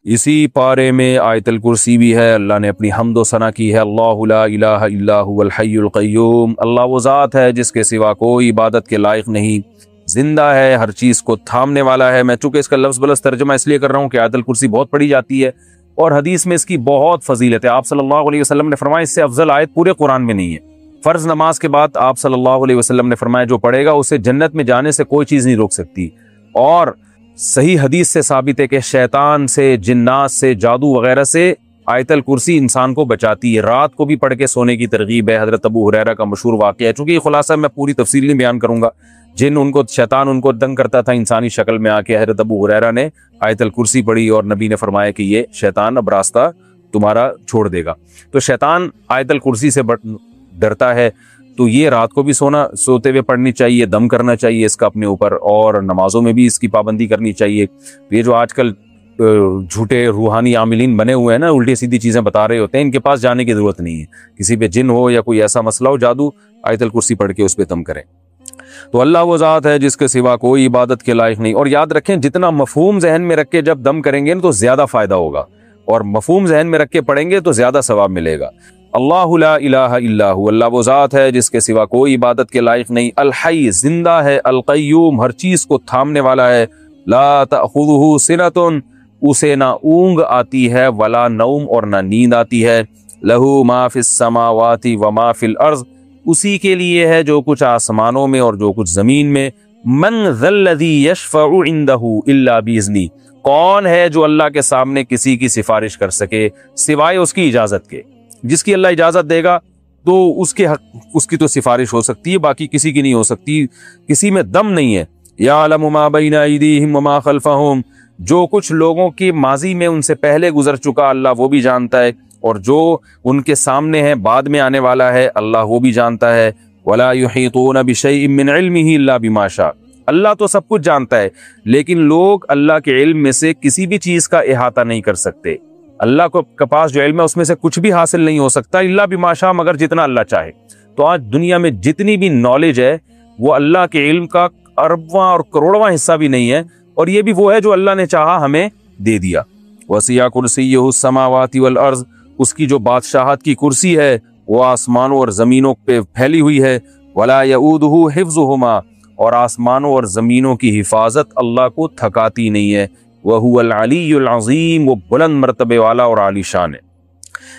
اسی پارے میں آیت الکرسی بھی ہے، اللہ نے اپنی حمد و ثنا کی ہے، اللہ لا الہ الا هو الحی القیوم، اللہ وہ ذات ہے جس کے سوا کوئی عبادت کے لائق نہیں، زندہ ہے، ہر چیز کو تھامنے والا ہے۔ میں چونکہ اس کا لفظ بلفظ ترجمہ اس لیے کر رہا ہوں کہ آیت الکرسی بہت پڑھی جاتی ہے اور حدیث میں اس کی بہت فضیلت ہے۔ آپ صلی اللہ علیہ وسلم نے فرمایا اس سے افضل آیت پورے قرآن میں نہیں ہے۔ فرض نماز کے بعد آپ صلی اللہ علیہ وسلم نے فرمایا جو پڑھے گا اسے جنت میں جانے سے کوئی چیز نہیں روک سکتی، اور صحیح حدیث سے ثابت ہے کہ شیطان سے، جنات سے، جادو وغیرہ سے آیت الکرسی انسان کو بچاتی ہے۔ رات کو بھی پڑھ کے سونے کی ترغیب ہے، حضرت ابو ہریرہ کا مشہور واقعہ ہے۔ چونکہ یہ خلاصہ میں پوری تفصیل نہیں بیان کروں گا، شیطان ان کو تنگ کرتا تھا انسانی شکل میں آ کے، حضرت ابو ہریرہ نے آیت الکرسی پڑھی اور نبی نے فرمایا کہ یہ شیطان اب راستہ تمہارا چھوڑ دے گا۔ تو شیطان آیت الکرسی سے ڈرتا ہے، تو یہ رات کو بھی سوتے ہوئے پڑھنی چاہیے، دم کرنا چاہیے اس کا اپنے اوپر، اور نمازوں میں بھی اس کی پابندی کرنی چاہیے۔ یہ جو آج کل جھوٹے روحانی عاملین بنے ہوئے ہیں نا، الٹی سیدھی چیزیں بتا رہے ہوتے ہیں، ان کے پاس جانے کی ضرورت نہیں ہے۔ کسی پہ جن ہو یا کوئی ایسا مسئلہ ہو جادو، آیت الکرسی پڑھ کے اس پہ دم کریں۔ تو اللہ وہ ذات ہے جس کے سوا کوئی عبادت کے لائق نہیں۔ اور یاد رکھیں جتنا مفہوم ذہن میں رکھ کے جب دم کریں گے نا تو زیادہ فائدہ ہوگا، اور مفہوم ذہن میں رکھ کے پڑھیں گے تو زیادہ ثواب ملے گا۔ اللہ لا الہ الا هو، اللہ وہ ذات ہے جس کے سوا کوئی عبادت کے لائق نہیں، الحی زندہ ہے، القیوم ہر چیز کو تھامنے والا ہے، لا تأخذہ سنۃ اسے نہ اونگ آتی ہے، ولا نوم اور نہ نیند آتی ہے، لہ ما فی السماوات وما فی الارض اسی کے لیے ہے جو کچھ آسمانوں میں اور جو کچھ زمین میں، من ذا الذی یشفع عندہ الا باذنہ کون ہے جو اللہ کے سامنے کسی کی سفارش کر سکے سوائے اس کی اجازت کے، جس کی اللہ اجازت دے گا تو اس کی تو سفارش ہو سکتی ہے، باقی کسی کی نہیں ہو سکتی، کسی میں دم نہیں ہے۔ یعلم ما بین ایدیہم وما خلفہم جو کچھ لوگوں کی ماضی میں ان سے پہلے گزر چکا اللہ وہ بھی جانتا ہے، اور جو ان کے سامنے ہے بعد میں آنے والا ہے اللہ وہ بھی جانتا ہے۔ ولا یحیطون بشیء من علمہ الا بما شاء اللہ تو سب کچھ جانتا ہے، لیکن لوگ اللہ کے علم میں سے کسی بھی چیز کا احاطہ نہیں کر سکتے۔ اللہ کے پاس جو علم ہے اس میں سے کچھ بھی حاصل نہیں ہو سکتا الا بما شاء مگر جتنا اللہ چاہے۔ تو آج دنیا میں جتنی بھی نالج ہے وہ اللہ کے علم کا اربواں اور کروڑواں حصہ بھی نہیں ہے، اور یہ بھی وہ ہے جو اللہ نے چاہا ہمیں دے دیا۔ وسیع کرسیہ السماوات والارض اس کی جو بادشاہت کی کرسی ہے وہ آسمانوں اور زمینوں پہ پھیلی ہوئی ہے، ولا یعودہ حفظہما اور آسمانوں اور زمینوں کی حفاظت اللہ کو تھکاتی نہیں ہے، وہو العلی العظیم وہ بلند مرتبے والا اور عالی شان ہے۔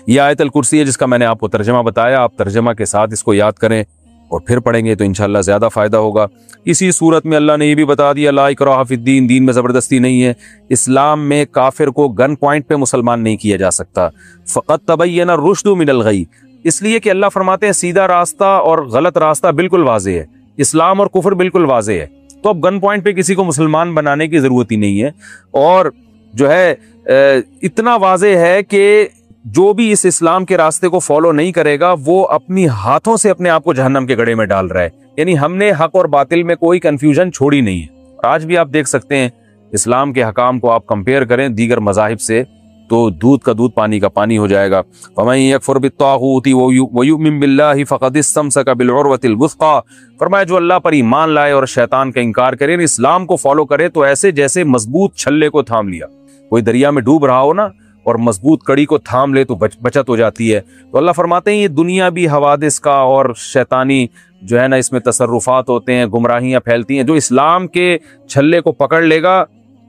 یہ آیت الکرسی ہے جس کا میں نے آپ کو ترجمہ بتایا، آپ ترجمہ کے ساتھ اس کو یاد کریں اور پھر پڑھیں گے تو انشاءاللہ زیادہ فائدہ ہوگا۔ اسی صورت میں اللہ نے یہ بھی بتا دیا لا اکراہ فی الدین دین میں زبردستی نہیں ہے، اسلام میں کافر کو گن پوائنٹ پہ مسلمان نہیں کیا جا سکتا، فقط تبین الرشد من الغی اس لیے کہ اللہ فرماتے ہیں سیدھا راستہ اور غلط راستہ بالکل واضح ہے، اسلام اور کفر بالکل واضح ہے، تو اب گن پوائنٹ پہ کسی کو مسلمان بنانے کی ضرورت ہی نہیں ہے، اور جو ہے اتنا واضح ہے کہ جو بھی اس اسلام کے راستے کو فالو نہیں کرے گا وہ اپنی ہاتھوں سے اپنے آپ کو جہنم کے گڑھے میں ڈال رہا ہے، یعنی ہم نے حق اور باطل میں کوئی کنفیوژن چھوڑی نہیں ہے۔ آج بھی آپ دیکھ سکتے ہیں اسلام کے حکام کو آپ کمپیئر کریں دیگر مذاہب سے تو دودھ کا دودھ پانی کا پانی ہو جائے گا۔ فَمَن يَكْفُرْ بِالطَّاغُوتِ وَيُؤْمِن بِاللَّهِ فَقَدِ اسْتَمْسَكَ بِالْعُرْوَةِ الْوُثْقَىٰ فرمایا جو اللہ پر ایمان لائے اور شیطان کا انکار کرے، اسلام کو فالو کرے تو ایسے جیسے مضبوط چھلے کو تھام لیا، کوئی دریا میں ڈوب رہا ہو نا اور مضبوط کڑی کو تھام لے تو بچت ہو جاتی ہے۔ تو اللہ فرماتے ہیں یہ دنیا بھی حوادث کا اور شیطانی جو ہے نا اس میں تصرفات ہوتے ہیں، گمراہیاں پھیلتی ہیں، جو اسلام کے چھلے کو پکڑ لے گا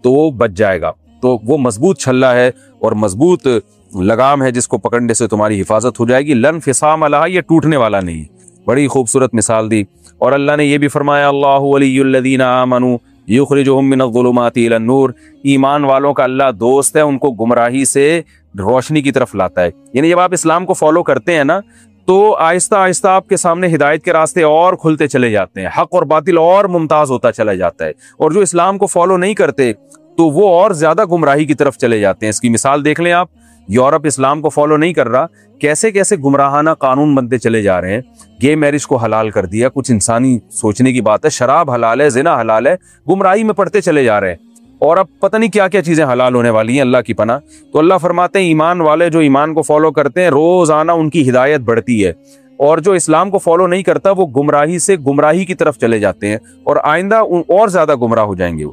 تو وہ بچ جائے گا، تو وہ مضبوط چھلا ہے اور مضبوط لگام ہے جس کو پکڑنے سے تمہاری حفاظت ہو جائے گی، لن فصام لہا یہ ٹوٹنے والا نہیں۔ بڑی خوبصورت مثال دی۔ اور اللہ نے یہ بھی فرمایا اللہ ولی الذین آمنوا یخرجہم من الظلمات الی النور ایمان والوں کا اللہ دوست ہے، ان کو گمراہی سے روشنی کی طرف لاتا ہے، یعنی جب آپ اسلام کو فالو کرتے ہیں نا تو آہستہ آہستہ آپ کے سامنے ہدایت کے راستے اور کھلتے چلے جاتے ہیں، حق اور باطل اور ممتاز ہوتا چلا جاتا ہے، اور جو اسلام کو فالو نہیں کرتے تو وہ اور زیادہ گمراہی کی طرف چلے جاتے ہیں۔ اس کی مثال دیکھ لیں آپ، یورپ اسلام کو فالو نہیں کر رہا، کیسے کیسے گمراہانہ قانون بنتے چلے جا رہے ہیں، گے میرج کو حلال کر دیا، کچھ انسانی سوچنے کی بات ہے، شراب حلال ہے، زنا حلال ہے، گمراہی میں پڑتے چلے جا رہے ہیں، اور اب پتہ نہیں کیا کیا چیزیں حلال ہونے والی ہیں، اللہ کی پناہ۔ تو اللہ فرماتے ہیں ایمان والے جو ایمان کو فالو کرتے ہیں روزانہ ان کی ہدایت بڑھتی ہے، اور جو اسلام کو فالو نہیں کرتا وہ گمراہی سے گمراہی کی طرف چلے جاتے ہیں، اور آئندہ اور زیادہ گمراہ ہو جائیں گے وہ۔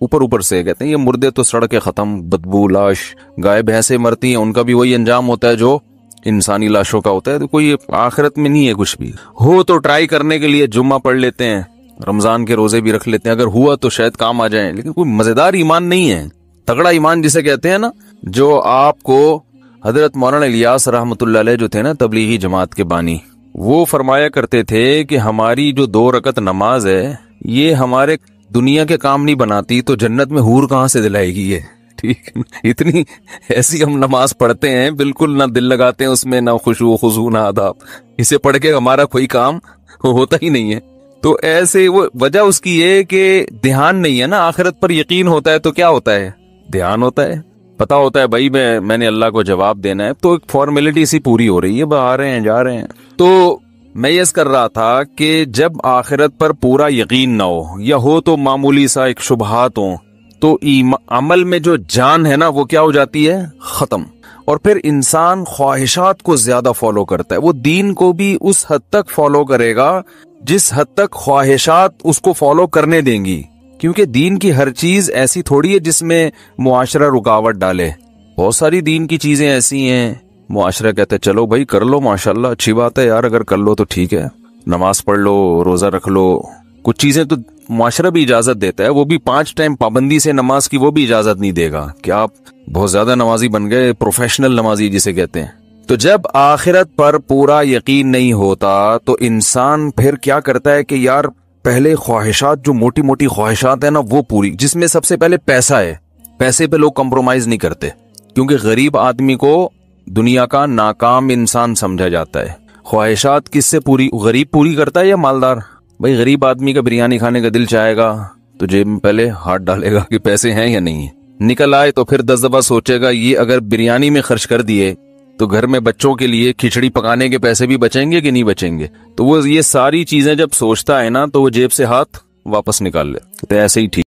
اوپر اوپر سے کہتے ہیں یہ مردے تو سڑ کے ختم، بدبو، لاش، گائے بھینسیں مرتی ہیں ان کا بھی وہی انجام ہوتا ہے جو انسانی لاشوں کا ہوتا ہے، تو کوئی آخرت میں نہیں ہے کچھ بھی۔ ہو تو ٹرائی کرنے کے لیے جمعہ پڑھ لیتے ہیں، رمضان کے روزے بھی رکھ لیتے ہیں، اگر ہوا تو شاید کام آ جائیں، لیکن کوئی مزیدار ایمان نہیں ہے، تگڑا ایمان جسے کہتے ہیں نا، جو آپ کو حضرت مولانا الیاس رحمۃ اللہ علیہ جو تھے نا تبلیغی جماعت کے بانی، وہ فرمایا کرتے تھے کہ ہماری جو 2 رکعت نماز ہے یہ ہمارے دنیا کے کام نہیں بناتی تو جنت میں حور کہاں سے دلائے گی یہ، ٹھیک ہے، اتنی ایسی ہم نماز پڑھتے ہیں بالکل نہ دل لگاتے ہیں اس میں، نہ خشوع و خضوع نہ آداب، اسے پڑھ کے ہمارا کوئی کام ہوتا ہی نہیں ہے۔ تو ایسے وہ وجہ اس کی یہ کہ دھیان نہیں ہے نا، آخرت پر یقین ہوتا ہے تو کیا ہوتا ہے، دھیان ہوتا ہے، پتا ہوتا ہے بھائی میں نے اللہ کو جواب دینا ہے، تو ایک فارمیلٹی سی پوری ہو رہی ہے، آ رہے ہیں جا رہے ہیں۔ تو میں یہ کر رہا تھا کہ جب آخرت پر پورا یقین نہ ہو یا ہو تو معمولی سا ایک شبہات ہوں تو عمل میں جو جان ہے نا وہ کیا ہو جاتی ہے، ختم، اور پھر انسان خواہشات کو زیادہ فالو کرتا ہے، وہ دین کو بھی اس حد تک فالو کرے گا جس حد تک خواہشات اس کو فالو کرنے دیں گی، کیونکہ دین کی ہر چیز ایسی تھوڑی ہے جس میں معاشرہ رکاوٹ ڈالے، بہت ساری دین کی چیزیں ایسی ہیں معاشرہ کہتے ہیں چلو بھائی کر لو، ماشاءاللہ اچھی بات ہے یار، اگر کر لو تو ٹھیک ہے، نماز پڑھ لو، روزہ رکھ لو، کچھ چیزیں تو معاشرہ بھی اجازت دیتا ہے، وہ بھی 5 ٹائم پابندی سے نماز کی وہ بھی اجازت نہیں دے گا کہ آپ بہت زیادہ نمازی بن گئے، پروفیشنل نمازی جسے کہتے ہیں۔ تو جب آخرت پر پورا یقین نہیں ہوتا تو انسان پھر کیا کرتا ہے کہ یار پہلے خواہشات، جو موٹی موٹی خواہشات ہیں نا وہ پوری، جس میں سب سے پہلے پیسہ ہے، پیسے پہ لوگ کمپرومائز نہیں کرتے، کیونکہ غریب آدمی کو دنیا کا ناکام انسان سمجھا جاتا ہے۔ خواہشات کس سے پوری، غریب پوری کرتا ہے یا مالدار؟ بھائی غریب آدمی کا بریانی کھانے کا دل چاہے گا تو جیب میں پہلے ہاتھ ڈالے گا کہ پیسے ہیں یا نہیں ہیں، نکل آئے تو پھر 10 دفعہ سوچے گا یہ اگر بریانی میں خرچ کر دیے تو گھر میں بچوں کے لیے کھچڑی پکانے کے پیسے بھی بچیں گے کہ نہیں بچیں گے، تو وہ یہ ساری چیزیں جب سوچتا ہے نا تو وہ جیب سے ہاتھ واپس نکال لے، تو ایسے ہی ٹھیک